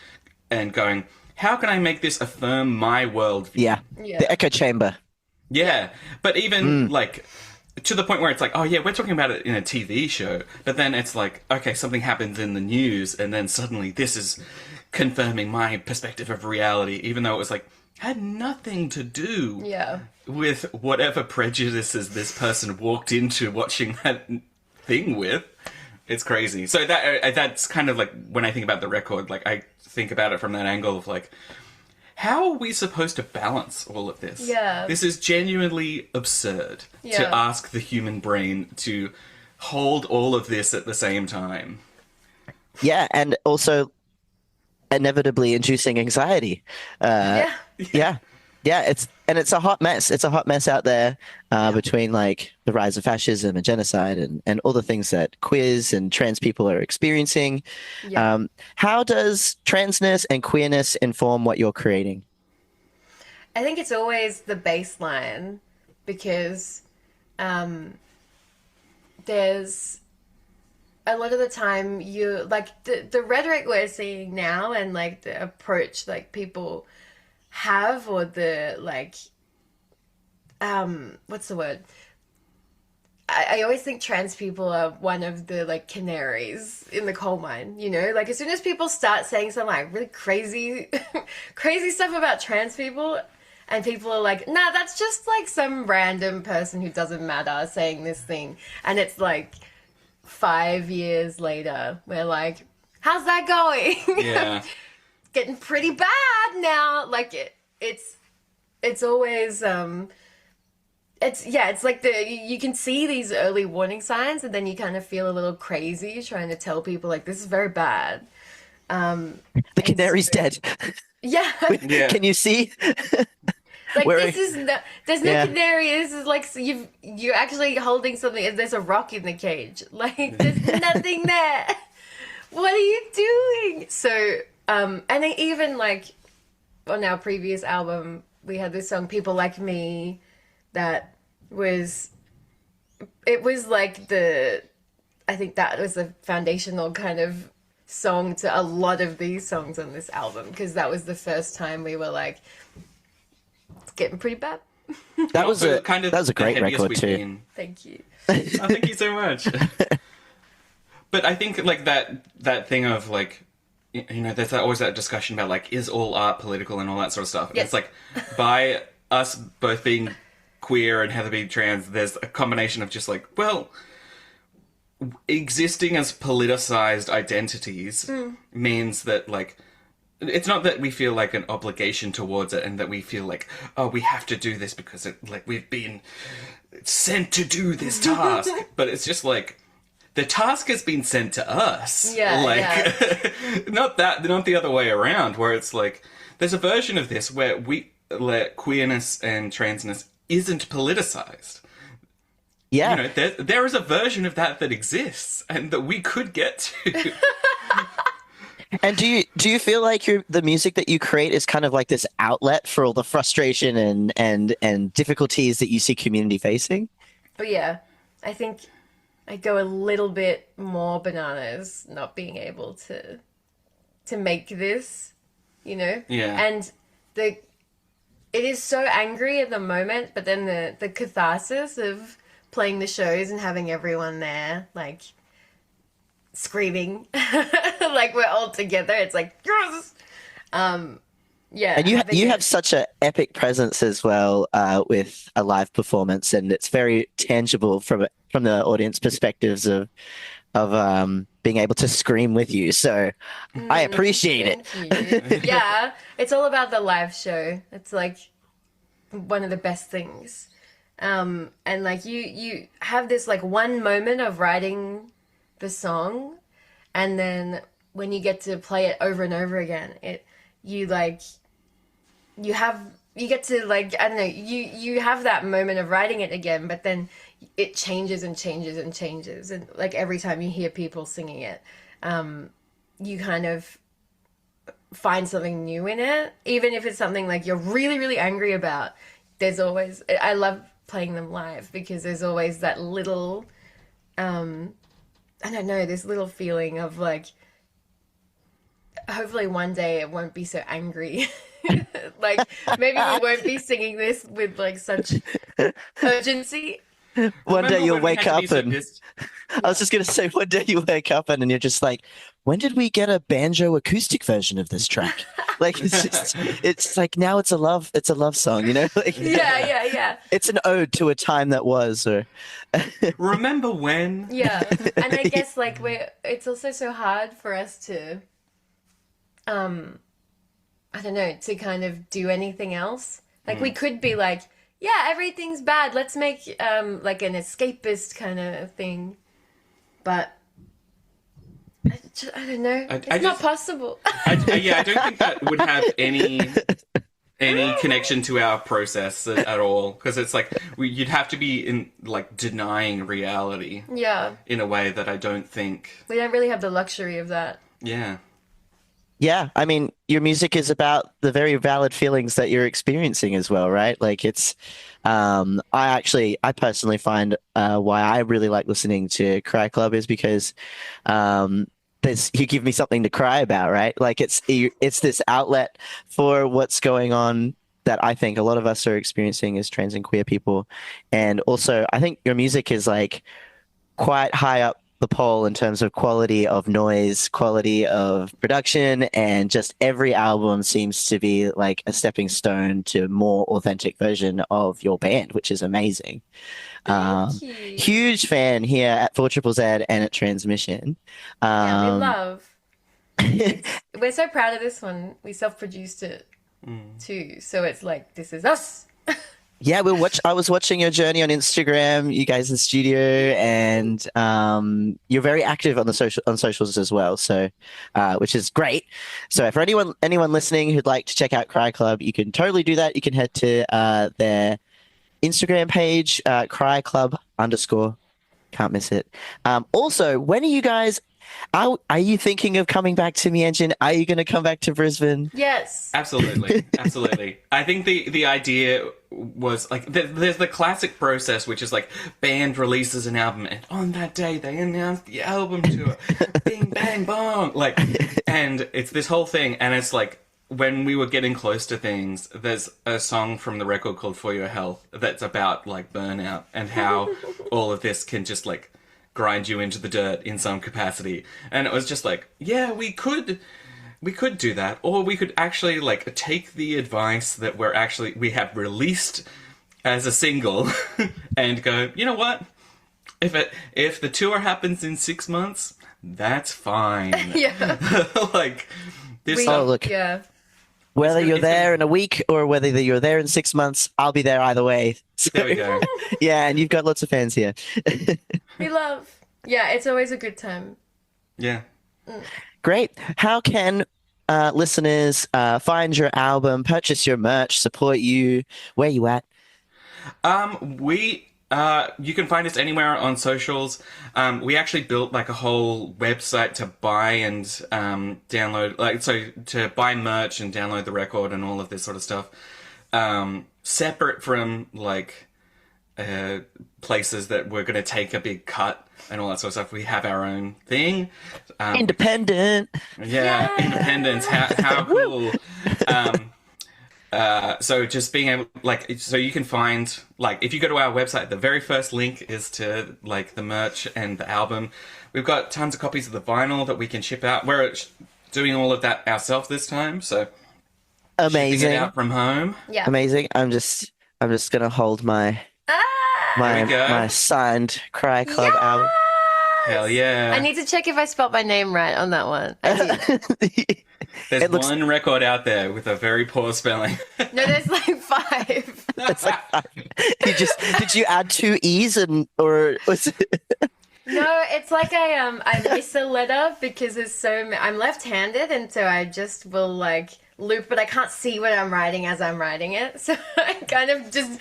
and going, how can I make this affirm my worldview? Yeah. The echo chamber. Yeah, but even like to the point where it's like, oh yeah, we're talking about it in a TV show, but then it's like, okay, something happens in the news, and then suddenly this is confirming my perspective of reality, even though it was like had nothing to do with whatever prejudices this person walked into watching that thing with. It's crazy. So that's kind of like when I think about the record, like I think about it from that angle of like, how are we supposed to balance all of this? Yeah. This is genuinely absurd to ask the human brain to hold all of this at the same time. Yeah, and also inevitably inducing anxiety. It's a hot mess. It's a hot mess out there between like the rise of fascism and genocide and all the things that queers and trans people are experiencing. Yeah. How does transness and queerness inform what you're creating? I think it's always the baseline, because there's a lot of the time you like the rhetoric we're seeing now, and like the approach like people have, or the like what's the word? I always think trans people are one of the like canaries in the coal mine, you know? Like as soon as people start saying some like really crazy crazy stuff about trans people, and people are like, nah, that's just like some random person who doesn't matter saying this thing, and it's like 5 years later we're like, how's that going? Yeah. Getting pretty bad now. Like it's always it's like you can see these early warning signs, and then you kind of feel a little crazy trying to tell people like this is very bad. The canary's dead. Yeah. Can you see? Like this is there's no canary. This is like you're actually holding something, and there's a rock in the cage. Like there's nothing there. What are you doing? So and even like on our previous album, we had this song "People Like Me," that was like I think that was the foundational kind of song to a lot of these songs on this album, because that was the first time we were like, it's getting pretty bad. That was a great record too. Been. Thank you. Oh, thank you so much. But I think like that thing of like, you know, there's always that discussion about like, is all art political and all that sort of stuff. And it's like, by us both being queer and Heather being trans, there's a combination of just like, well, existing as politicized identities means that like, it's not that we feel like an obligation towards it and that we feel like, oh, we have to do this because it, like we've been sent to do this task. But it's just like, the task has been sent to us. Not the other way around, where it's like, there's a version of this where queerness and transness isn't politicized. Yeah. You know, there is a version of that exists and that we could get to. And do you feel like the music that you create is kind of like this outlet for all the frustration and difficulties that you see community facing? But yeah, I think I go a little bit more bananas not being able to make this, you know? Yeah. And it is so angry at the moment, but then the catharsis of playing the shows and having everyone there, like, screaming, like we're all together. It's like, yes! Yeah. And you have such an epic presence as well with a live performance, and it's very tangible from the audience perspectives of being able to scream with you. So I appreciate it. Yeah, it's all about the live show. It's like one of the best things. And like you have this like one moment of writing the song, and then when you get to play it over and over again, you get to like, I don't know, you have that moment of writing it again, but then it changes and changes and changes, and like every time you hear people singing it, you kind of find something new in it, even if it's something like you're really, really angry about. There's always, I love playing them live because there's always that little, I don't know, this little feeling of like, hopefully one day it won't be so angry. Like maybe we won't be singing this with like such urgency. One day you'll wake up and I was just going to say, one day you wake up and you're just like, when did we get a banjo acoustic version of this track? Like it's like now it's a love song, you know? Like, yeah. It's an ode to a time that was, or remember when? Yeah, and I guess like it's also so hard for us to, I don't know, to kind of do anything else. Like we could be like, yeah, everything's bad. Let's make like an escapist kind of thing, but I don't know. It's not possible. I don't think that would have any connection to our process at all, because it's like you'd have to be in like denying reality. Yeah. In a way that I don't think we don't really have the luxury of that. Yeah. Yeah, I mean, your music is about the very valid feelings that you're experiencing as well, right? Like it's, I personally find why I really like listening to Cry Club is because you give me something to cry about, right? Like it's this outlet for what's going on that I think a lot of us are experiencing as trans and queer people. And also, I think your music is like quite high up the pole in terms of quality of noise, quality of production, and just every album seems to be like a stepping stone to a more authentic version of your band, which is amazing. Huge fan here at 4ZZZ and at Tranzmission. Yeah, we love. We're so proud of this one. We self-produced it too, so it's like, this is us. Yeah, I was watching your journey on Instagram, you guys in studio, and you're very active on socials as well, so which is great. So for anyone listening who'd like to check out Cry Club, you can totally do that. You can head to their Instagram page, Cry Club _ can't miss it. Also, when are you guys? Are you thinking of coming back to Meanjin? Are you going to come back to Brisbane? Yes. Absolutely. I think the idea was like there's the classic process, which is like band releases an album and on that day they announce the album tour. Bing bang bong. Like, and it's this whole thing, and it's like when we were getting close to things, there's a song from the record called For Your Health that's about like burnout and how all of this can just like grind you into the dirt in some capacity. And it was just like, yeah, we could do that, or we could actually like take the advice that we have released as a single and go, you know what? If the tour happens in 6 months, that's fine. Yeah. Like this. Yeah. Whether you're there in a week or whether you're there in 6 months, I'll be there either way. So, there we go. Yeah, and you've got lots of fans here. We love. Yeah, it's always a good time. Yeah. Great. How can listeners find your album, purchase your merch, support you? Where you at? You can find us anywhere on socials. We actually built like a whole website to buy and download, to buy merch and download the record and all of this sort of stuff. Separate from like places that we're going to take a big cut and all that sort of stuff. We have our own thing. Independent. Yeah, Yay! Independence. How cool. So just being able, like, so you can find, like, if you go to our website, the very first link is to, like, the merch and the album. We've got tons of copies of the vinyl that we can ship out. We're doing all of that ourselves this time, so amazing. Shipping it out from home. Yeah. Amazing. I'm just gonna hold my my signed Cry Club album. Hell yeah. I need to check if I spelled my name right on that one. I did. There's one record out there with a very poor spelling. No, there's like 5. Did you add 2 E's or was it? No, it's like I miss a letter because there's I'm left-handed, and so I just will like loop, but I can't see what I'm writing as I'm writing it. So I kind of just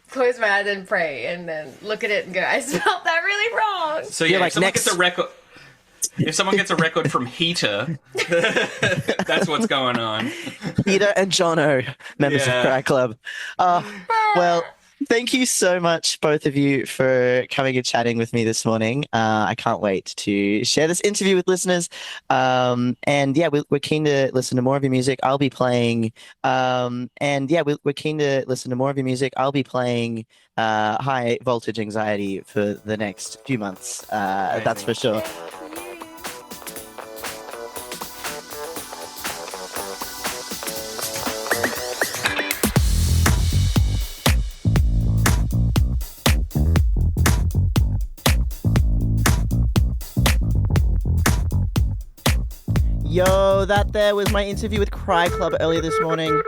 close my eyes and pray, and then look at it and go, I spelled that really wrong. So yeah, if someone gets a record from Heater, that's what's going on. Heater and Jono, members of Cry Club. Well, thank you so much, both of you, for coming and chatting with me this morning. I can't wait to share this interview with listeners. And yeah, we're keen to listen to more of your music. I'll be playing. We're keen to listen to more of your music. I'll be playing High Voltage Anxiety for the next few months. That's for sure. Yo, that there was my interview with Cry Club earlier this morning.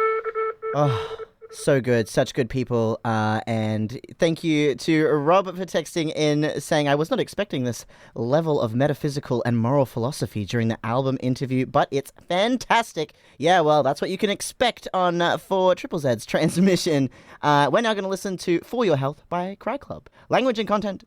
Oh, so good. Such good people. And thank you to Rob for texting in saying I was not expecting this level of metaphysical and moral philosophy during the album interview, but it's fantastic. Yeah, well, that's what you can expect on 4 Triple Z's Tranzmission. We're now going to listen to For Your Health by Cry Club. Language and content.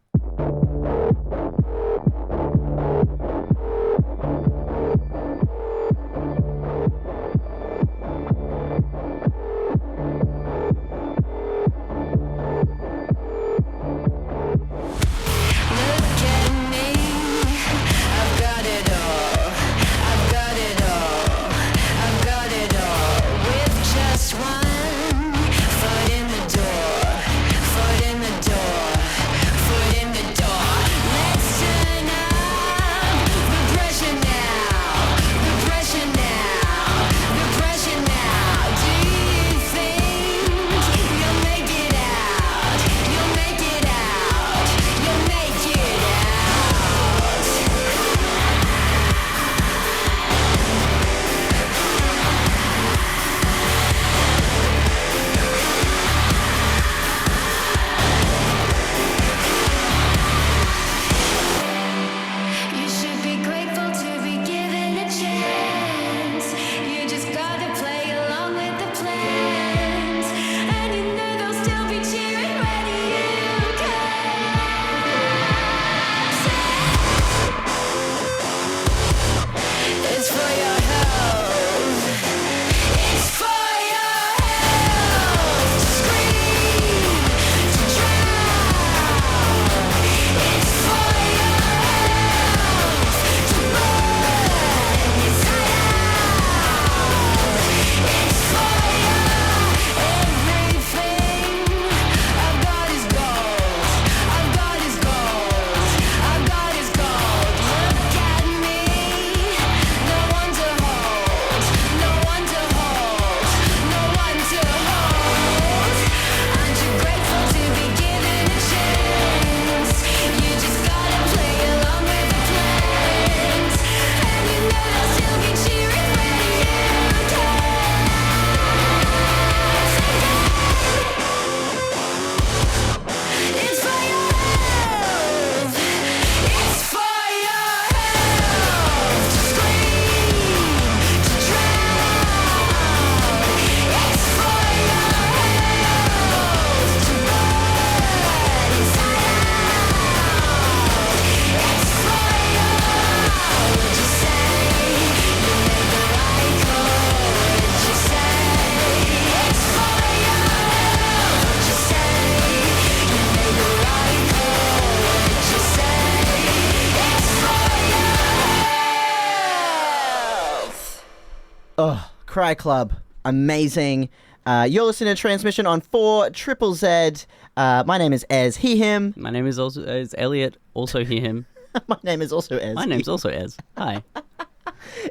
Oh, Cry Club. Amazing. You're listening to Tranzmission on 4 Triple Z. My name is Ez, he, him. My name is Elliott, also he, him. My name is also Ez. My name's also Ez. Hi.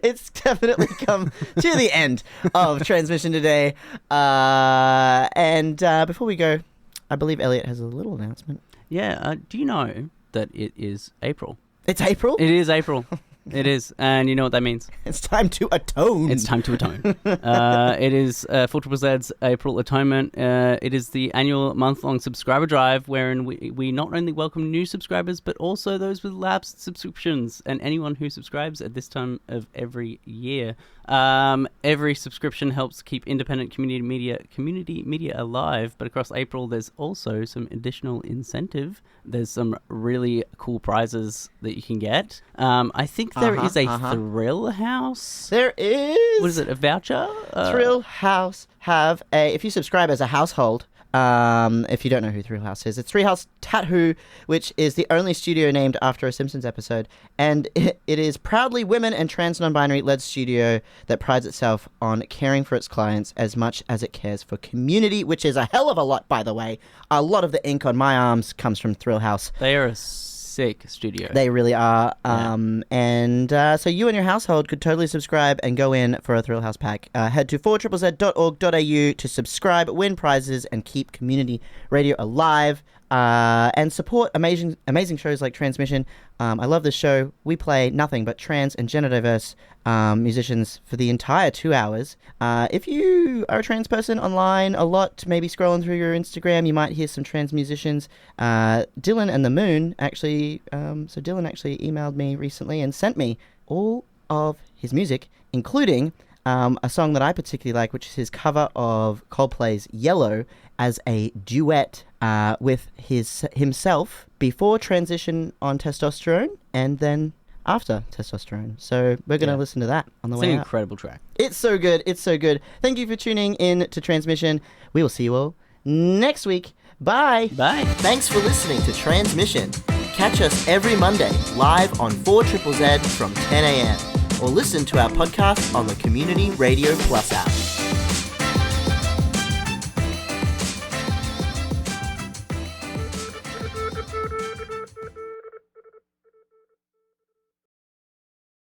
It's definitely come to the end of Tranzmission today. And before we go, I believe Elliott has a little announcement. Yeah, do you know that it is April? It's April? It is April. It is, and you know what that means. It's time to atone. It's time to atone. It is 4ZZZ's April Atonement. It is the annual month-long subscriber drive wherein we not only welcome new subscribers, but also those with lapsed subscriptions and anyone who subscribes at this time of every year. Every subscription helps keep independent community media alive, but across April there's also some additional incentive. There's some really cool prizes that you can get. I think there is a Thrill House. There is. What is it, a voucher? Thrill House have if you subscribe as a household, if you don't know who Thrill House is, it's Treehouse Tattoo, which is the only studio named after a Simpsons episode, and it is proudly women and trans non-binary led studio that prides itself on caring for its clients as much as it cares for community, which is a hell of a lot, by the way. A lot of the ink on my arms comes from Thrill House. They are a sick studio. They really are. And so you and your household could totally subscribe and go in for a Thrill House pack. Head to 4ZZZ.org.au to subscribe, win prizes, and keep community radio alive. And support amazing shows like Tranzmission. I love this show. We play nothing but trans and gender diverse musicians for the entire 2 hours. If you are a trans person online a lot, maybe scrolling through your Instagram, you might hear some trans musicians. Dylan and the Moon actually, Dylan actually emailed me recently and sent me all of his music, including a song that I particularly like, which is his cover of Coldplay's Yellow as a duet with himself before transition on testosterone and then after testosterone. So we're going to listen to that on the way out. It's an incredible track. It's so good. It's so good. Thank you for tuning in to Tranzmission. We will see you all next week. Bye. Bye. Thanks for listening to Tranzmission. Catch us every Monday live on 4ZZZ from 10 a.m. or listen to our podcast on the Community Radio Plus app.